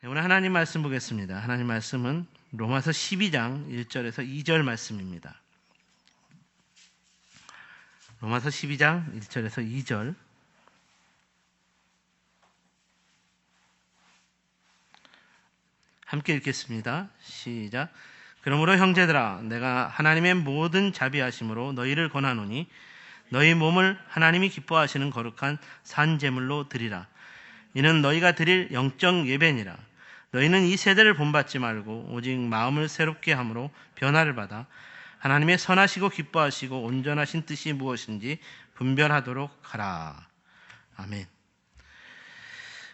오늘 하나님 말씀 보겠습니다. 하나님 말씀은 로마서 12장 1절에서 2절 말씀입니다. 로마서 12장 1절에서 2절. 함께 읽겠습니다. 시작. 그러므로 형제들아, 내가 하나님의 모든 자비하심으로 너희를 권하노니 너희 몸을 하나님이 기뻐하시는 거룩한 산 제물로 드리라. 이는 너희가 드릴 영적 예배니라. 너희는 이 세대를 본받지 말고 오직 마음을 새롭게 함으로 변화를 받아 하나님의 선하시고 기뻐하시고 온전하신 뜻이 무엇인지 분별하도록 하라. 아멘.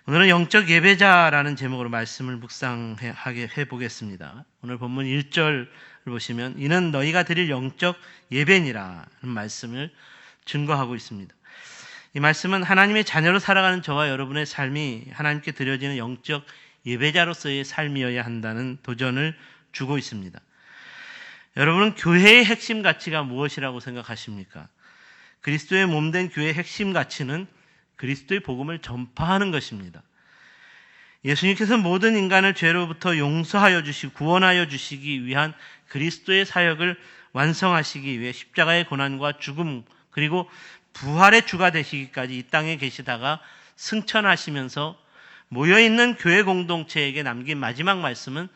오늘은 영적 예배자라는 제목으로 말씀을 묵상하게 해보겠습니다. 오늘 본문 1절을 보시면 이는 너희가 드릴 영적 예배니라는 말씀을 증거하고 있습니다. 이 말씀은 하나님의 자녀로 살아가는 저와 여러분의 삶이 하나님께 드려지는 영적 예배자로서의 삶이어야 한다는 도전을 주고 있습니다. 여러분은 교회의 핵심 가치가 무엇이라고 생각하십니까? 그리스도의 몸된 교회의 핵심 가치는 그리스도의 복음을 전파하는 것입니다. 예수님께서 모든 인간을 죄로부터 용서하여 주시고 구원하여 주시기 위한 그리스도의 사역을 완성하시기 위해 십자가의 고난과 죽음 그리고 부활의 주가 되시기까지 이 땅에 계시다가 승천하시면서 모여있는 교회 공동체에게 남긴 마지막 말씀은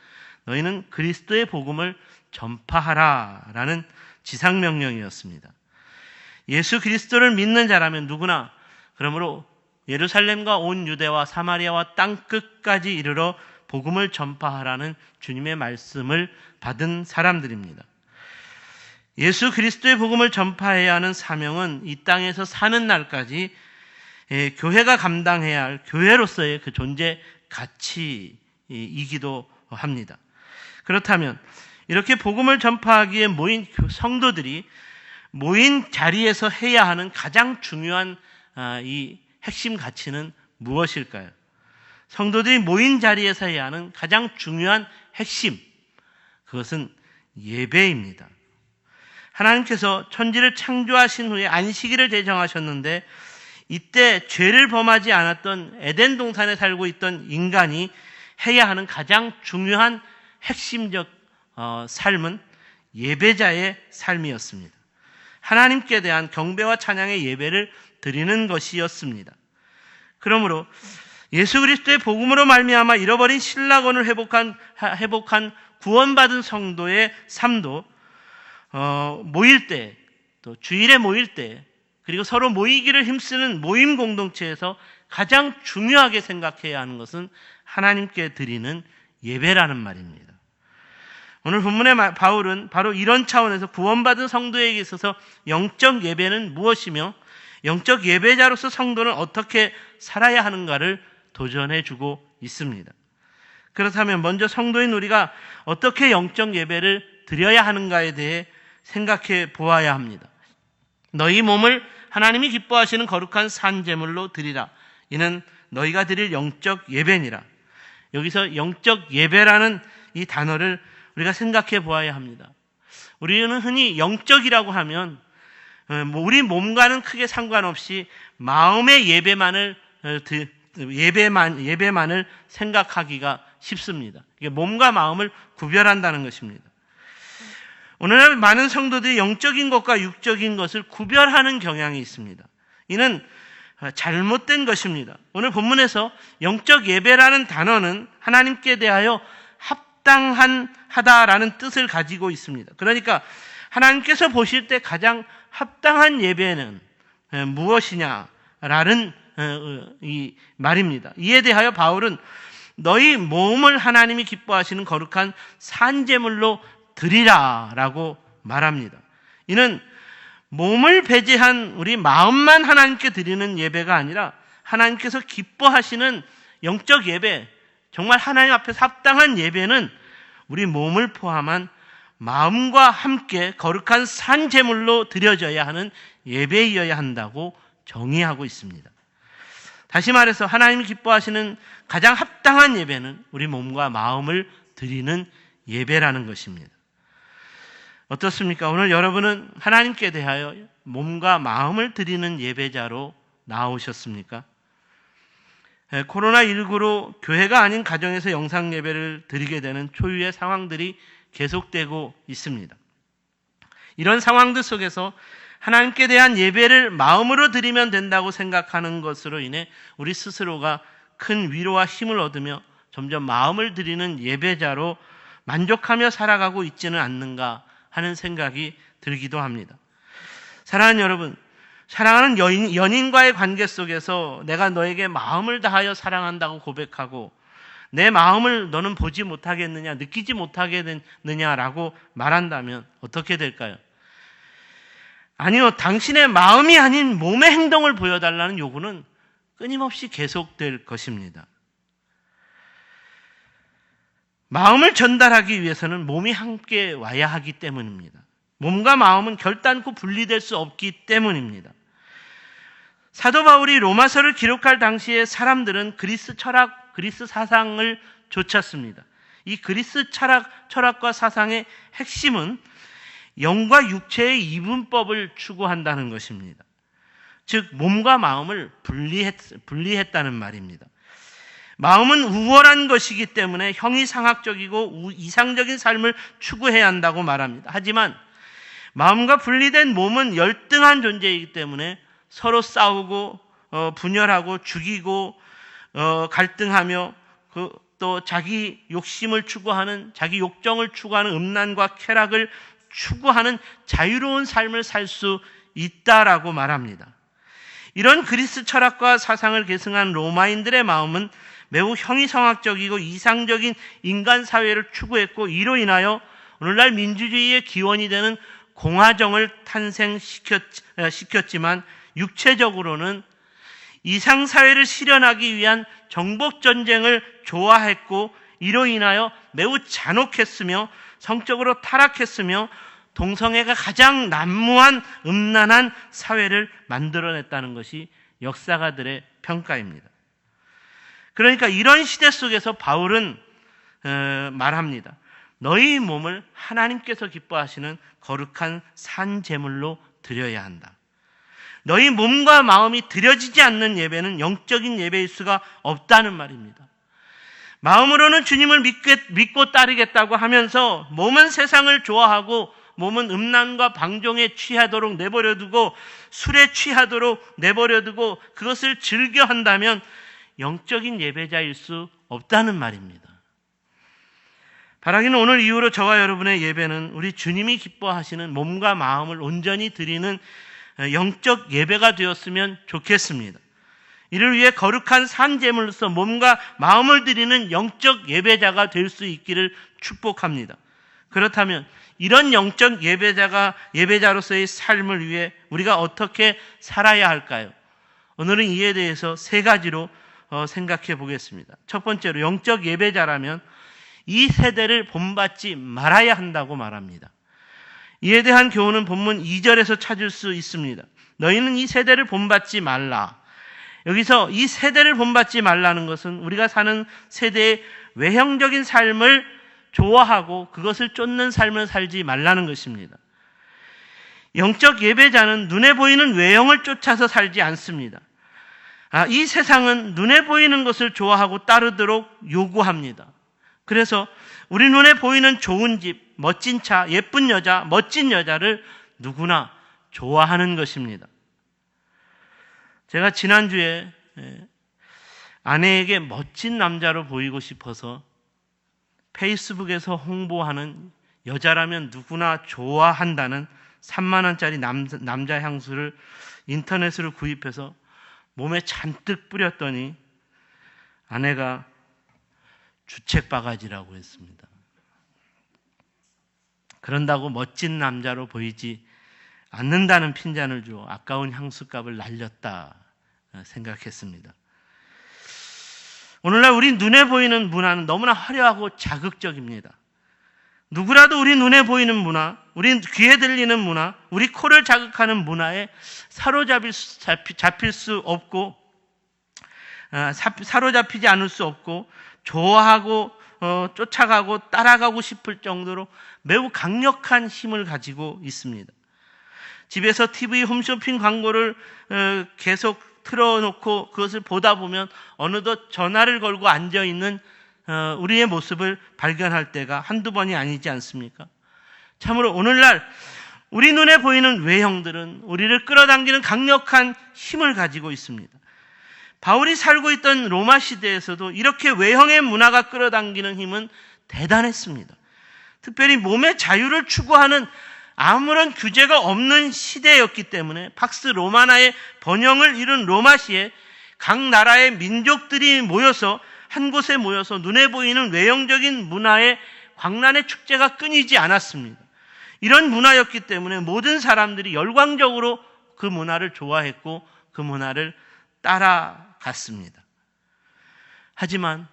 너희는 그리스도의 복음을 전파하라라는 지상명령이었습니다. 예수 그리스도를 믿는 자라면 누구나 그러므로 예루살렘과 온 유대와 사마리아와 땅끝까지 이르러 복음을 전파하라는 주님의 말씀을 받은 사람들입니다. 예수 그리스도의 복음을 전파해야 하는 사명은 이 땅에서 사는 날까지 교회가 감당해야 할 교회로서의 그 존재 가치이기도 합니다. 그렇다면 이렇게 복음을 전파하기에 모인 성도들이 모인 자리에서 해야 하는 가장 중요한 이 핵심 가치는 무엇일까요? 성도들이 모인 자리에서 해야 하는 가장 중요한 핵심, 그것은 예배입니다. 하나님께서 천지를 창조하신 후에 안식일을 제정하셨는데 이때 죄를 범하지 않았던 에덴 동산에 살고 있던 인간이 해야 하는 가장 중요한 핵심적 삶은 예배자의 삶이었습니다. 하나님께 대한 경배와 찬양의 예배를 드리는 것이었습니다. 그러므로 예수 그리스도의 복음으로 말미암아 잃어버린 신락원을 회복한 구원받은 성도의 삶도 모일 때, 또 주일에 모일 때, 그리고 서로 모이기를 힘쓰는 모임 공동체에서 가장 중요하게 생각해야 하는 것은 하나님께 드리는 예배라는 말입니다. 오늘 본문의 바울은 바로 이런 차원에서 구원받은 성도에게 있어서 영적 예배는 무엇이며 영적 예배자로서 성도는 어떻게 살아야 하는가를 도전해주고 있습니다. 그렇다면 먼저 성도인 우리가 어떻게 영적 예배를 드려야 하는가에 대해 생각해 보아야 합니다. 너희 몸을 하나님이 기뻐하시는 거룩한 산 제물로 드리라. 이는 너희가 드릴 영적 예배니라. 여기서 영적 예배라는 이 단어를 우리가 생각해 보아야 합니다. 우리는 흔히 영적이라고 하면 우리 몸과는 크게 상관없이 마음의 예배만을 생각하기가 쉽습니다. 이게 몸과 마음을 구별한다는 것입니다. 오늘날 많은 성도들이 영적인 것과 육적인 것을 구별하는 경향이 있습니다. 이는 잘못된 것입니다. 오늘 본문에서 영적 예배라는 단어는 하나님께 대하여 합당하다라는 뜻을 가지고 있습니다. 그러니까 하나님께서 보실 때 가장 합당한 예배는 무엇이냐라는 이 말입니다. 이에 대하여 바울은 너희 몸을 하나님이 기뻐하시는 거룩한 산제물로 드리라라고 말합니다. 이는 몸을 배제한 우리 마음만 하나님께 드리는 예배가 아니라 하나님께서 기뻐하시는 영적 예배, 정말 하나님 앞에서 합당한 예배는 우리 몸을 포함한 마음과 함께 거룩한 산 제물로 드려져야 하는 예배이어야 한다고 정의하고 있습니다. 다시 말해서 하나님이 기뻐하시는 가장 합당한 예배는 우리 몸과 마음을 드리는 예배라는 것입니다. 어떻습니까? 오늘 여러분은 하나님께 대하여 몸과 마음을 드리는 예배자로 나오셨습니까? 코로나19로 교회가 아닌 가정에서 영상 예배를 드리게 되는 초유의 상황들이 계속되고 있습니다. 이런 상황들 속에서 하나님께 대한 예배를 마음으로 드리면 된다고 생각하는 것으로 인해 우리 스스로가 큰 위로와 힘을 얻으며 점점 마음을 드리는 예배자로 만족하며 살아가고 있지는 않는가 하는 생각이 들기도 합니다. 사랑하는 여러분, 사랑하는 연인과의 관계 속에서 내가 너에게 마음을 다하여 사랑한다고 고백하고 내 마음을 너는 보지 못하겠느냐, 느끼지 못하겠느냐라고 말한다면 어떻게 될까요? 아니요, 당신의 마음이 아닌 몸의 행동을 보여달라는 요구는 끊임없이 계속될 것입니다. 마음을 전달하기 위해서는 몸이 함께 와야 하기 때문입니다. 몸과 마음은 결단코 분리될 수 없기 때문입니다. 사도 바울이 로마서를 기록할 당시에 사람들은 그리스 철학, 그리스 사상을 좇았습니다. 이 그리스 철학과 사상의 핵심은 영과 육체의 이분법을 추구한다는 것입니다. 즉 몸과 마음을 분리했다는 말입니다. 마음은 우월한 것이기 때문에 형이상학적이고 이상적인 삶을 추구해야 한다고 말합니다. 하지만 마음과 분리된 몸은 열등한 존재이기 때문에 서로 싸우고 분열하고 죽이고 갈등하며 또 자기 욕심을 추구하는, 자기 욕정을 추구하는 음란과 쾌락을 추구하는 자유로운 삶을 살 수 있다라고 말합니다. 이런 그리스 철학과 사상을 계승한 로마인들의 마음은 매우 형이상학적이고 이상적인 인간 사회를 추구했고, 이로 인하여 오늘날 민주주의의 기원이 되는 공화정을 탄생시켰지만 육체적으로는 이상사회를 실현하기 위한 정복전쟁을 좋아했고, 이로 인하여 매우 잔혹했으며 성적으로 타락했으며 동성애가 가장 난무한 음란한 사회를 만들어냈다는 것이 역사가들의 평가입니다. 그러니까 이런 시대 속에서 바울은 말합니다. 너희 몸을 하나님께서 기뻐하시는 거룩한 산제물로 드려야 한다. 너희 몸과 마음이 드려지지 않는 예배는 영적인 예배일 수가 없다는 말입니다. 마음으로는 주님을 믿고 따르겠다고 하면서 몸은 세상을 좋아하고 몸은 음란과 방종에 취하도록 내버려두고 술에 취하도록 내버려두고 그것을 즐겨한다면 영적인 예배자일 수 없다는 말입니다. 바라기는 오늘 이후로 저와 여러분의 예배는 우리 주님이 기뻐하시는 몸과 마음을 온전히 드리는 영적 예배가 되었으면 좋겠습니다. 이를 위해 거룩한 산제물로서 몸과 마음을 드리는 영적 예배자가 될 수 있기를 축복합니다. 그렇다면 이런 영적 예배자로서의 삶을 위해 우리가 어떻게 살아야 할까요? 오늘은 이에 대해서 세 가지로 생각해 보겠습니다. 첫 번째로, 영적 예배자라면 이 세대를 본받지 말아야 한다고 말합니다. 이에 대한 교훈은 본문 2절에서 찾을 수 있습니다. 너희는 이 세대를 본받지 말라. 여기서 이 세대를 본받지 말라는 것은 우리가 사는 세대의 외형적인 삶을 좋아하고 그것을 쫓는 삶을 살지 말라는 것입니다. 영적 예배자는 눈에 보이는 외형을 쫓아서 살지 않습니다. 이 세상은 눈에 보이는 것을 좋아하고 따르도록 요구합니다. 그래서 우리 눈에 보이는 좋은 집, 멋진 차, 예쁜 여자, 멋진 여자를 누구나 좋아하는 것입니다. 제가 지난주에 아내에게 멋진 남자로 보이고 싶어서 페이스북에서 홍보하는 여자라면 누구나 좋아한다는 3만 원짜리 남자 향수를 인터넷으로 구입해서 몸에 잔뜩 뿌렸더니 아내가 주책바가지라고 했습니다. 그런다고 멋진 남자로 보이지 않는다는 핀잔을 주어 아까운 향수값을 날렸다 생각했습니다. 오늘날 우리 눈에 보이는 문화는 너무나 화려하고 자극적입니다. 누구라도 우리 눈에 보이는 문화, 우리 귀에 들리는 문화, 우리 코를 자극하는 문화에 사로잡힐 수 없고 사로잡히지 않을 수 없고 좋아하고 쫓아가고 따라가고 싶을 정도로 매우 강력한 힘을 가지고 있습니다. 집에서 TV 홈쇼핑 광고를 계속 틀어놓고 그것을 보다 보면 어느덧 전화를 걸고 앉아있는 우리의 모습을 발견할 때가 한두 번이 아니지 않습니까? 참으로 오늘날 우리 눈에 보이는 외형들은 우리를 끌어당기는 강력한 힘을 가지고 있습니다. 바울이 살고 있던 로마 시대에서도 이렇게 외형의 문화가 끌어당기는 힘은 대단했습니다. 특별히 몸의 자유를 추구하는 아무런 규제가 없는 시대였기 때문에 팍스 로마나의 번영을 이룬 로마시에 각 나라의 민족들이 모여서 한 곳에 모여서 눈에 보이는 외형적인 문화의 광란의 축제가 끊이지 않았습니다. 이런 문화였기 때문에 모든 사람들이 열광적으로 그 문화를 좋아했고 그 문화를 따라갔습니다. 하지만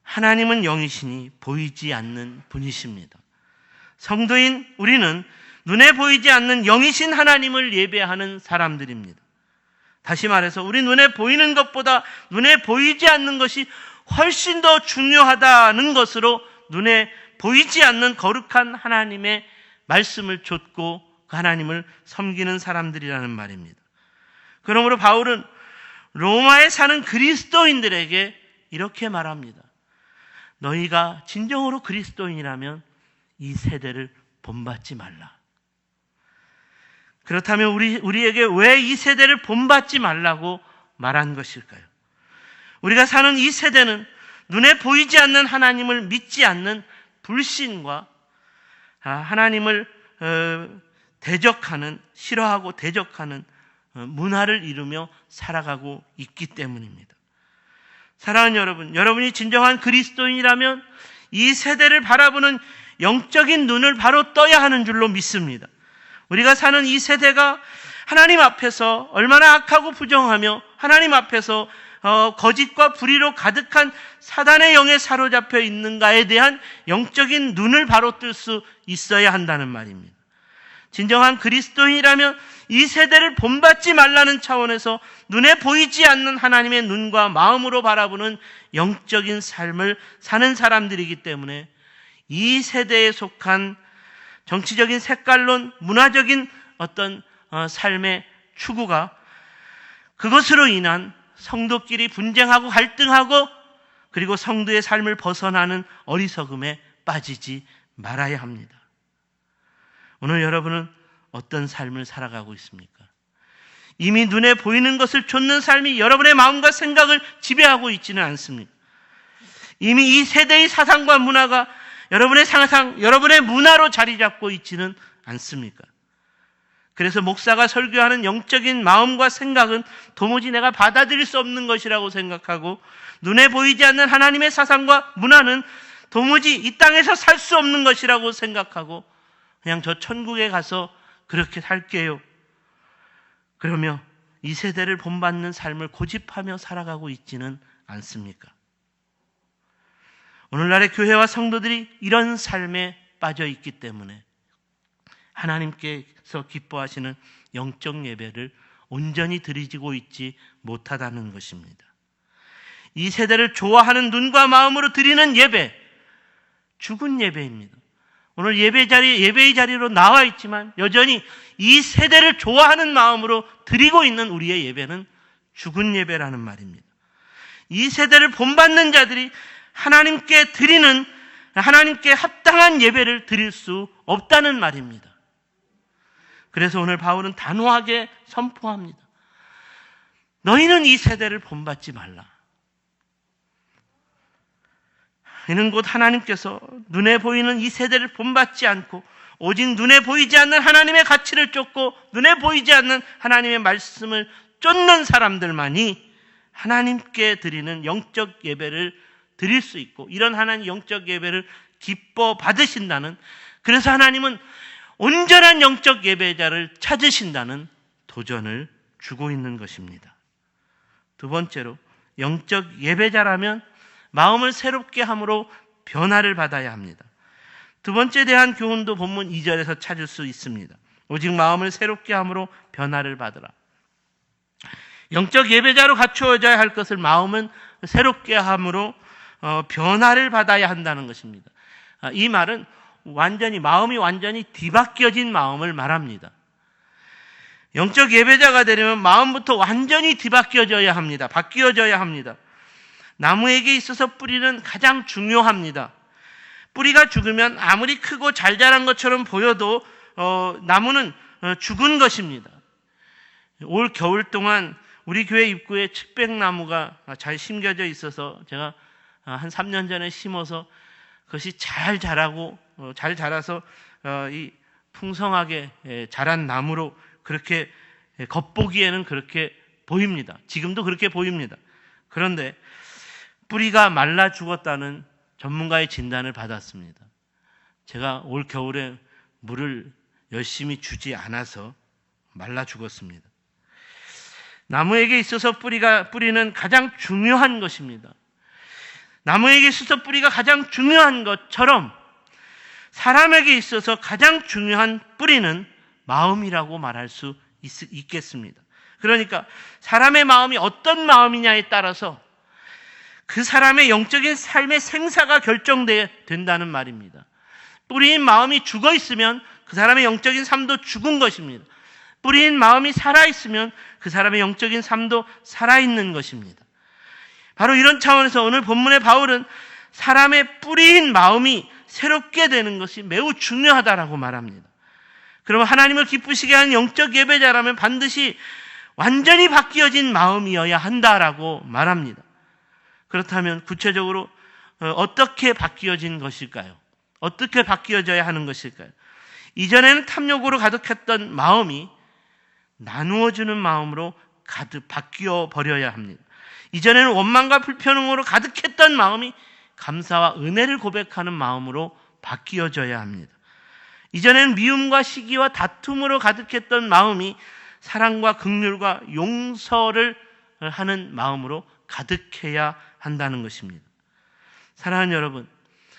하나님은 영이시니 보이지 않는 분이십니다. 성도인 우리는 눈에 보이지 않는 영이신 하나님을 예배하는 사람들입니다. 다시 말해서 우리 눈에 보이는 것보다 눈에 보이지 않는 것이 훨씬 더 중요하다는 것으로 눈에 보이지 않는 거룩한 하나님의 말씀을 좇고 그 하나님을 섬기는 사람들이라는 말입니다. 그러므로 바울은 로마에 사는 그리스도인들에게 이렇게 말합니다. 너희가 진정으로 그리스도인이라면 이 세대를 본받지 말라. 그렇다면 우리에게 왜 이 세대를 본받지 말라고 말한 것일까요? 우리가 사는 이 세대는 눈에 보이지 않는 하나님을 믿지 않는 불신과 하나님을 싫어하고 대적하는 문화를 이루며 살아가고 있기 때문입니다. 사랑하는 여러분, 여러분이 진정한 그리스도인이라면 이 세대를 바라보는 영적인 눈을 바로 떠야 하는 줄로 믿습니다. 우리가 사는 이 세대가 하나님 앞에서 얼마나 악하고 부정하며 하나님 앞에서 거짓과 불의로 가득한 사단의 영에 사로잡혀 있는가에 대한 영적인 눈을 바로 뜰 수 있어야 한다는 말입니다. 진정한 그리스도인이라면 이 세대를 본받지 말라는 차원에서 눈에 보이지 않는 하나님의 눈과 마음으로 바라보는 영적인 삶을 사는 사람들이기 때문에 이 세대에 속한 정치적인 색깔론, 문화적인 어떤 삶의 추구가 그것으로 인한 성도끼리 분쟁하고 갈등하고 그리고 성도의 삶을 벗어나는 어리석음에 빠지지 말아야 합니다. 오늘 여러분은 어떤 삶을 살아가고 있습니까? 이미 눈에 보이는 것을 좇는 삶이 여러분의 마음과 생각을 지배하고 있지는 않습니까? 이미 이 세대의 사상과 문화가 여러분의 상상, 여러분의 문화로 자리 잡고 있지는 않습니까? 그래서 목사가 설교하는 영적인 마음과 생각은 도무지 내가 받아들일 수 없는 것이라고 생각하고 눈에 보이지 않는 하나님의 사상과 문화는 도무지 이 땅에서 살 수 없는 것이라고 생각하고 그냥 저 천국에 가서 그렇게 살게요. 그러며 이 세대를 본받는 삶을 고집하며 살아가고 있지는 않습니까? 오늘날의 교회와 성도들이 이런 삶에 빠져 있기 때문에 하나님께서 기뻐하시는 영적 예배를 온전히 드리고 있지 못하다는 것입니다. 이 세대를 좋아하는 눈과 마음으로 드리는 예배, 죽은 예배입니다. 오늘 예배의 자리로 나와 있지만 여전히 이 세대를 좋아하는 마음으로 드리고 있는 우리의 예배는 죽은 예배라는 말입니다. 이 세대를 본받는 자들이 하나님께 합당한 예배를 드릴 수 없다는 말입니다. 그래서 오늘 바울은 단호하게 선포합니다. 너희는 이 세대를 본받지 말라. 이는 곧 하나님께서 눈에 보이는 이 세대를 본받지 않고 오직 눈에 보이지 않는 하나님의 가치를 쫓고 눈에 보이지 않는 하나님의 말씀을 쫓는 사람들만이 하나님께 드리는 영적 예배를 드릴 수 있고 이런 하나님 영적 예배를 기뻐 받으신다는, 그래서 하나님은 온전한 영적 예배자를 찾으신다는 도전을 주고 있는 것입니다. 두 번째로, 영적 예배자라면 마음을 새롭게 함으로 변화를 받아야 합니다. 두 번째 대한 교훈도 본문 2절에서 찾을 수 있습니다. 오직 마음을 새롭게 함으로 변화를 받으라. 영적 예배자로 갖추어져야 할 것을 마음은 새롭게 함으로 변화를 받아야 한다는 것입니다. 이 말은 마음이 완전히 뒤바뀌어진 마음을 말합니다. 영적 예배자가 되려면 마음부터 완전히 뒤바뀌어져야 합니다. 바뀌어져야 합니다. 나무에게 있어서 뿌리는 가장 중요합니다. 뿌리가 죽으면 아무리 크고 잘 자란 것처럼 보여도 나무는 죽은 것입니다. 올 겨울 동안 우리 교회 입구에 측백나무가 잘 심겨져 있어서 제가 한 3년 전에 심어서 그것이 잘 자라고 잘 자라서 이 풍성하게 자란 나무로 그렇게 겉보기에는 그렇게 보입니다. 지금도 그렇게 보입니다. 그런데 뿌리가 말라 죽었다는 전문가의 진단을 받았습니다. 제가 올 겨울에 물을 열심히 주지 않아서 말라 죽었습니다. 나무에게 있어서 뿌리는 가장 중요한 것입니다. 나무에게 있어서 뿌리가 가장 중요한 것처럼 사람에게 있어서 가장 중요한 뿌리는 마음이라고 말할 수 있겠습니다. 그러니까 사람의 마음이 어떤 마음이냐에 따라서 그 사람의 영적인 삶의 생사가 결정된다는 말입니다. 뿌리인 마음이 죽어 있으면 그 사람의 영적인 삶도 죽은 것입니다. 뿌리인 마음이 살아있으면 그 사람의 영적인 삶도 살아있는 것입니다. 바로 이런 차원에서 오늘 본문의 바울은 사람의 뿌리인 마음이 새롭게 되는 것이 매우 중요하다라고 말합니다. 그러면 하나님을 기쁘시게 하는 영적 예배자라면 반드시 완전히 바뀌어진 마음이어야 한다라고 말합니다. 그렇다면 구체적으로 어떻게 바뀌어진 것일까요? 어떻게 바뀌어져야 하는 것일까요? 이전에는 탐욕으로 가득했던 마음이 나누어주는 마음으로 가득 바뀌어 버려야 합니다. 이전에는 원망과 불평으로 가득했던 마음이 감사와 은혜를 고백하는 마음으로 바뀌어져야 합니다. 이전에는 미움과 시기와 다툼으로 가득했던 마음이 사랑과 긍휼과 용서를 하는 마음으로 가득해야 한다는 것입니다. 사랑하는 여러분,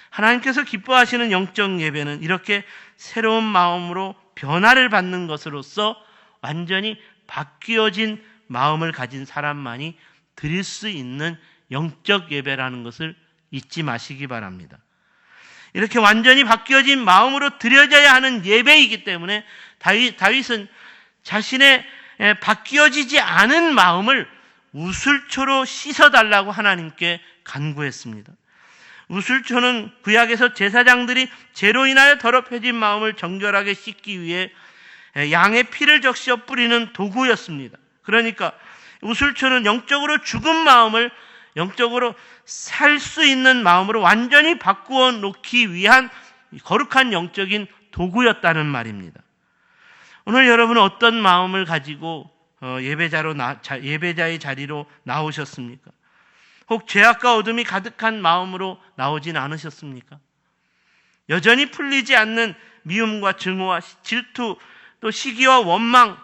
하나님께서 기뻐하시는 영적 예배는 이렇게 새로운 마음으로 변화를 받는 것으로서 완전히 바뀌어진 마음을 가진 사람만이 드릴 수 있는 영적 예배라는 것을 잊지 마시기 바랍니다. 이렇게 완전히 바뀌어진 마음으로 드려져야 하는 예배이기 때문에 다윗은 자신의 바뀌어지지 않은 마음을 우슬초로 씻어달라고 하나님께 간구했습니다. 우슬초는 구약에서 제사장들이 죄로 인하여 더럽혀진 마음을 정결하게 씻기 위해 양의 피를 적셔 뿌리는 도구였습니다. 그러니까 우슬초는 영적으로 죽은 마음을 영적으로 살 수 있는 마음으로 완전히 바꾸어 놓기 위한 거룩한 영적인 도구였다는 말입니다. 오늘 여러분은 어떤 마음을 가지고 예배자의 자리로 나오셨습니까? 혹 죄악과 어둠이 가득한 마음으로 나오진 않으셨습니까? 여전히 풀리지 않는 미움과 증오와 질투, 또 시기와 원망,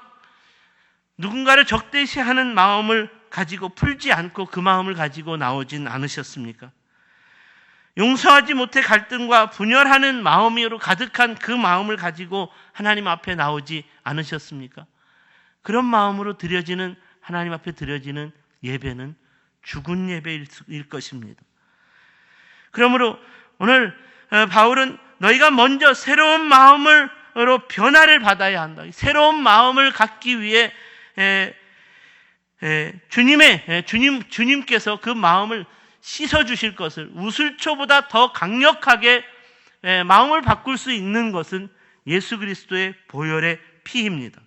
누군가를 적대시하는 마음을 가지고 풀지 않고 그 마음을 가지고 나오진 않으셨습니까? 용서하지 못해 갈등과 분열하는 마음으로 가득한 그 마음을 가지고 하나님 앞에 나오지 않으셨습니까? 그런 마음으로 하나님 앞에 드려지는 예배는 죽은 예배일 것입니다. 그러므로 오늘 바울은 너희가 먼저 새로운 마음으로 변화를 받아야 한다. 새로운 마음을 갖기 위해 주님께서 그 마음을 씻어주실 것을 우슬초보다 더 강력하게 마음을 바꿀 수 있는 것은 예수 그리스도의 보혈의 피입니다.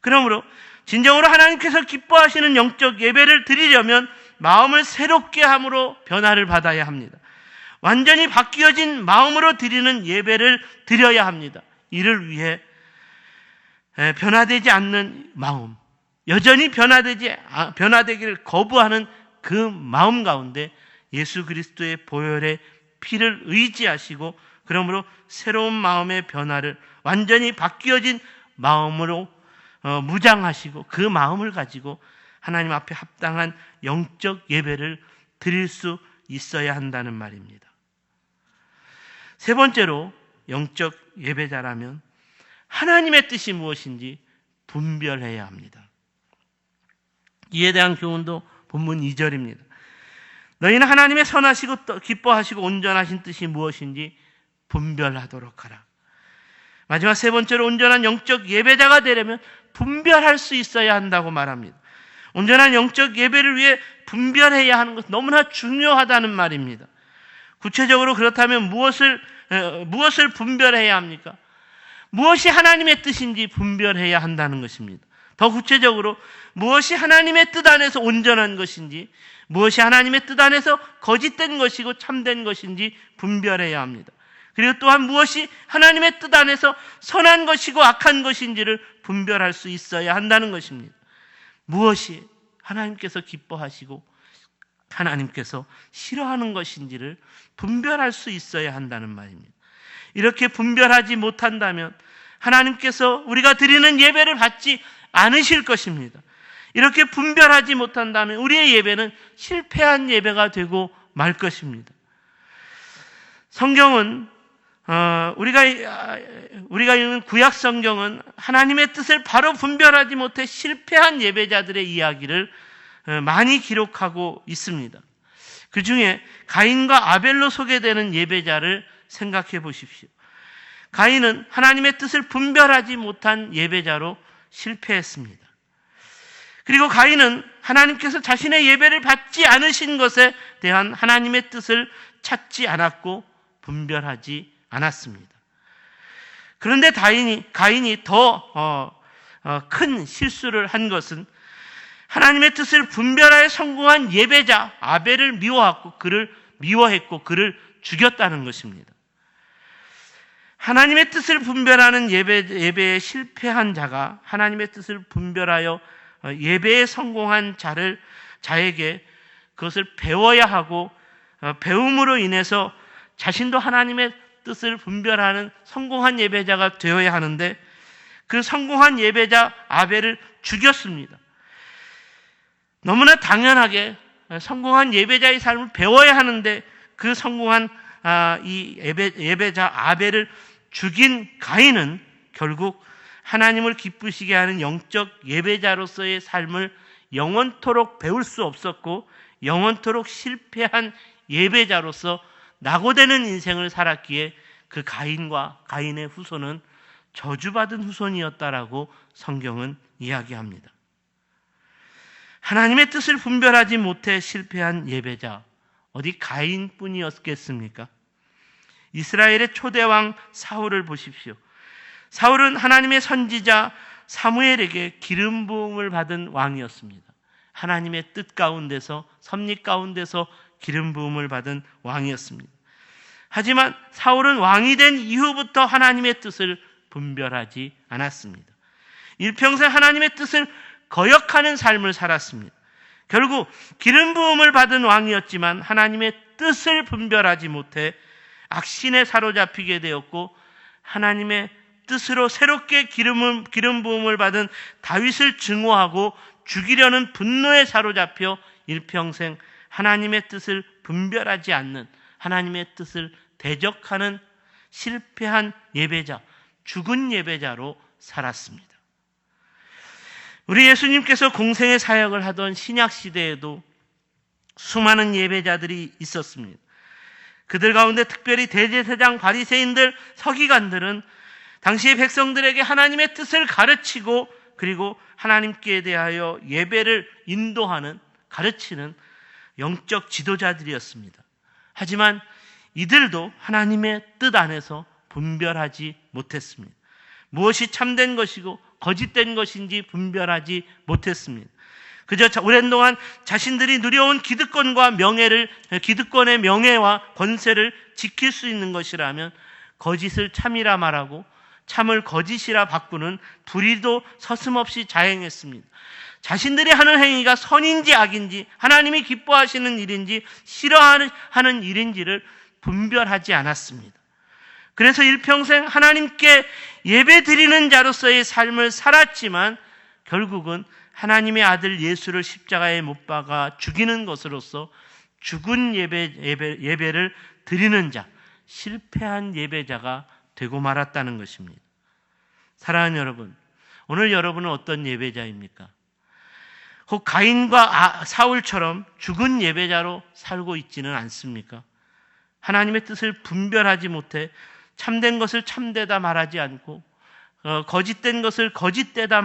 그러므로 진정으로 하나님께서 기뻐하시는 영적 예배를 드리려면 마음을 새롭게 함으로 변화를 받아야 합니다. 완전히 바뀌어진 마음으로 드리는 예배를 드려야 합니다. 이를 위해 변화되지 않는 마음, 여전히 변화되기를 거부하는 그 마음 가운데 예수 그리스도의 보혈의 피를 의지하시고 그러므로 새로운 마음의 변화를 완전히 바뀌어진 마음으로 무장하시고 그 마음을 가지고 하나님 앞에 합당한 영적 예배를 드릴 수 있어야 한다는 말입니다. 세 번째로 영적 예배자라면 하나님의 뜻이 무엇인지 분별해야 합니다. 이에 대한 교훈도 본문 2절입니다. 너희는 하나님의 선하시고 기뻐하시고 온전하신 뜻이 무엇인지 분별하도록 하라. 마지막 세 번째로 온전한 영적 예배자가 되려면 분별할 수 있어야 한다고 말합니다. 온전한 영적 예배를 위해 분별해야 하는 것은 너무나 중요하다는 말입니다. 구체적으로 그렇다면 무엇을 분별해야 합니까? 무엇이 하나님의 뜻인지 분별해야 한다는 것입니다. 더 구체적으로 무엇이 하나님의 뜻 안에서 온전한 것인지, 무엇이 하나님의 뜻 안에서 거짓된 것이고 참된 것인지 분별해야 합니다. 그리고 또한 무엇이 하나님의 뜻 안에서 선한 것이고 악한 것인지를 분별할 수 있어야 한다는 것입니다. 무엇이 하나님께서 기뻐하시고 하나님께서 싫어하는 것인지를 분별할 수 있어야 한다는 말입니다. 이렇게 분별하지 못한다면 하나님께서 우리가 드리는 예배를 받지 않으실 것입니다. 이렇게 분별하지 못한다면 우리의 예배는 실패한 예배가 되고 말 것입니다. 성경은 우리가 읽는 구약 성경은 하나님의 뜻을 바로 분별하지 못해 실패한 예배자들의 이야기를 많이 기록하고 있습니다. 그 중에 가인과 아벨로 소개되는 예배자를 생각해 보십시오. 가인은 하나님의 뜻을 분별하지 못한 예배자로 실패했습니다. 그리고 가인은 하나님께서 자신의 예배를 받지 않으신 것에 대한 하나님의 뜻을 찾지 않았고 분별하지 않았습니다. 그런데 가인이 더 큰 실수를 한 것은 하나님의 뜻을 분별하여 성공한 예배자 아벨을 미워했고 그를 죽였다는 것입니다. 하나님의 뜻을 분별하는 예배에 실패한 자가 하나님의 뜻을 분별하여 예배에 성공한 자에게 그것을 배워야 하고 배움으로 인해서 자신도 하나님의 뜻을 분별하는 성공한 예배자가 되어야 하는데 그 성공한 예배자 아벨을 죽였습니다. 너무나 당연하게 성공한 예배자의 삶을 배워야 하는데 그 성공한 이 예배자 아벨을 죽인 가인은 결국 하나님을 기쁘시게 하는 영적 예배자로서의 삶을 영원토록 배울 수 없었고 영원토록 실패한 예배자로서 낙오되는 인생을 살았기에 그 가인과 가인의 후손은 저주받은 후손이었다라고 성경은 이야기합니다. 하나님의 뜻을 분별하지 못해 실패한 예배자, 어디 가인뿐이었겠습니까? 이스라엘의 초대왕 사울을 보십시오. 사울은 하나님의 선지자 사무엘에게 기름 부음을 받은 왕이었습니다. 하나님의 뜻 가운데서, 섭리 가운데서 기름 부음을 받은 왕이었습니다. 하지만 사울은 왕이 된 이후부터 하나님의 뜻을 분별하지 않았습니다. 일평생 하나님의 뜻을 거역하는 삶을 살았습니다. 결국 기름 부음을 받은 왕이었지만 하나님의 뜻을 분별하지 못해 악신에 사로잡히게 되었고 하나님의 뜻으로 새롭게 기름 부음을 받은 다윗을 증오하고 죽이려는 분노에 사로잡혀 일평생 하나님의 뜻을 분별하지 않는, 하나님의 뜻을 대적하는 실패한 예배자, 죽은 예배자로 살았습니다. 우리 예수님께서 공생의 사역을 하던 신약 시대에도 수많은 예배자들이 있었습니다. 그들 가운데 특별히 대제사장, 바리새인들, 서기관들은 당시의 백성들에게 하나님의 뜻을 가르치고 그리고 하나님께 대하여 예배를 인도하는, 가르치는 영적 지도자들이었습니다. 하지만 이들도 하나님의 뜻 안에서 분별하지 못했습니다. 무엇이 참된 것이고 거짓된 것인지 분별하지 못했습니다. 그저 오랜 동안 자신들이 누려온 기득권의 명예와 권세를 지킬 수 있는 것이라면 거짓을 참이라 말하고 참을 거짓이라 바꾸는 불의도 서슴없이 자행했습니다. 자신들이 하는 행위가 선인지 악인지, 하나님이 기뻐하시는 일인지 싫어하는 일인지를 분별하지 않았습니다. 그래서 일평생 하나님께 예배드리는 자로서의 삶을 살았지만 결국은 하나님의 아들 예수를 십자가에 못 박아 죽이는 것으로서 죽은 예배를 드리는 자, 실패한 예배자가 되고 말았다는 것입니다. 사랑하는 여러분, 오늘 여러분은 어떤 예배자입니까? 혹 가인과 사울처럼 죽은 예배자로 살고 있지는 않습니까? 하나님의 뜻을 분별하지 못해 참된 것을 참되다 말하지 않고 거짓된 것을 거짓되다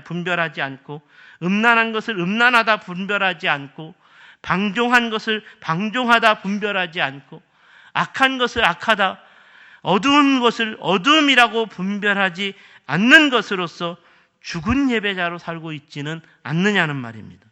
분별하지 않고, 음란한 것을 음란하다 분별하지 않고, 방종한 것을 방종하다 분별하지 않고, 악한 것을 악하다, 어두운 것을 어두움이라고 분별하지 않는 것으로서 죽은 예배자로 살고 있지는 않느냐는 말입니다.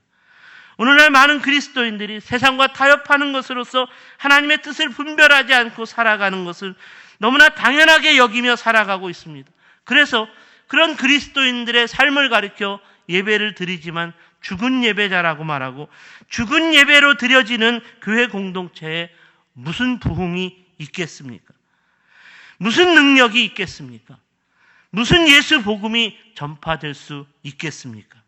오늘날 많은 그리스도인들이 세상과 타협하는 것으로서 하나님의 뜻을 분별하지 않고 살아가는 것을 너무나 당연하게 여기며 살아가고 있습니다. 그래서 그런 그리스도인들의 삶을 가리켜 예배를 드리지만 죽은 예배자라고 말하고, 죽은 예배로 드려지는 교회 공동체에 무슨 부흥이 있겠습니까? 무슨 능력이 있겠습니까? 무슨 예수 복음이 전파될 수 있겠습니까?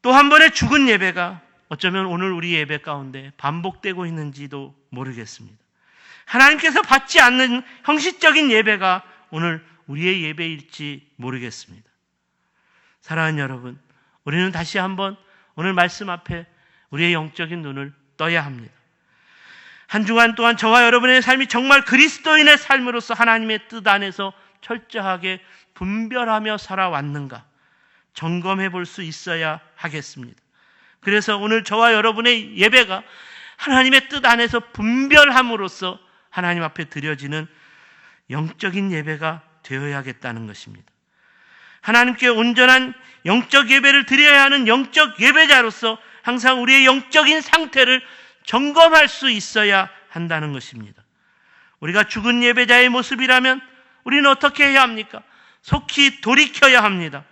또 한 번의 죽은 예배가 어쩌면 오늘 우리 예배 가운데 반복되고 있는지도 모르겠습니다. 하나님께서 받지 않는 형식적인 예배가 오늘 우리의 예배일지 모르겠습니다. 사랑하는 여러분, 우리는 다시 한번 오늘 말씀 앞에 우리의 영적인 눈을 떠야 합니다. 한 주간 동안 저와 여러분의 삶이 정말 그리스도인의 삶으로서 하나님의 뜻 안에서 철저하게 분별하며 살아왔는가 점검해 볼 수 있어야 하겠습니다. 그래서 오늘 저와 여러분의 예배가 하나님의 뜻 안에서 분별함으로써 하나님 앞에 드려지는 영적인 예배가 되어야겠다는 것입니다. 하나님께 온전한 영적 예배를 드려야 하는 영적 예배자로서 항상 우리의 영적인 상태를 점검할 수 있어야 한다는 것입니다. 우리가 죽은 예배자의 모습이라면 우리는 어떻게 해야 합니까? 속히 돌이켜야 합니다.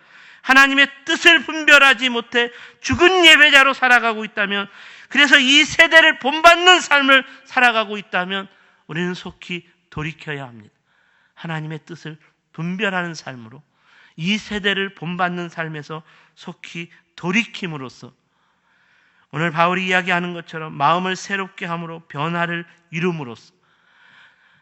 하나님의 뜻을 분별하지 못해 죽은 예배자로 살아가고 있다면, 그래서 이 세대를 본받는 삶을 살아가고 있다면 우리는 속히 돌이켜야 합니다. 하나님의 뜻을 분별하는 삶으로 이 세대를 본받는 삶에서 속히 돌이킴으로써 오늘 바울이 이야기하는 것처럼 마음을 새롭게 함으로 변화를 이룸으로써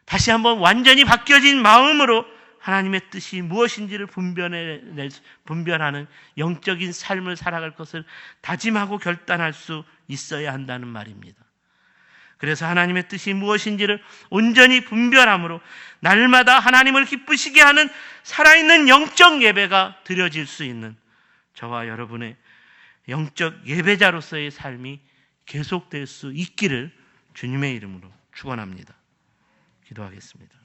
다시 한번 완전히 바뀌어진 마음으로 하나님의 뜻이 무엇인지를 분별하는 영적인 삶을 살아갈 것을 다짐하고 결단할 수 있어야 한다는 말입니다. 그래서 하나님의 뜻이 무엇인지를 온전히 분별함으로 날마다 하나님을 기쁘시게 하는 살아있는 영적 예배가 드려질 수 있는 저와 여러분의 영적 예배자로서의 삶이 계속될 수 있기를 주님의 이름으로 축원합니다. 기도하겠습니다.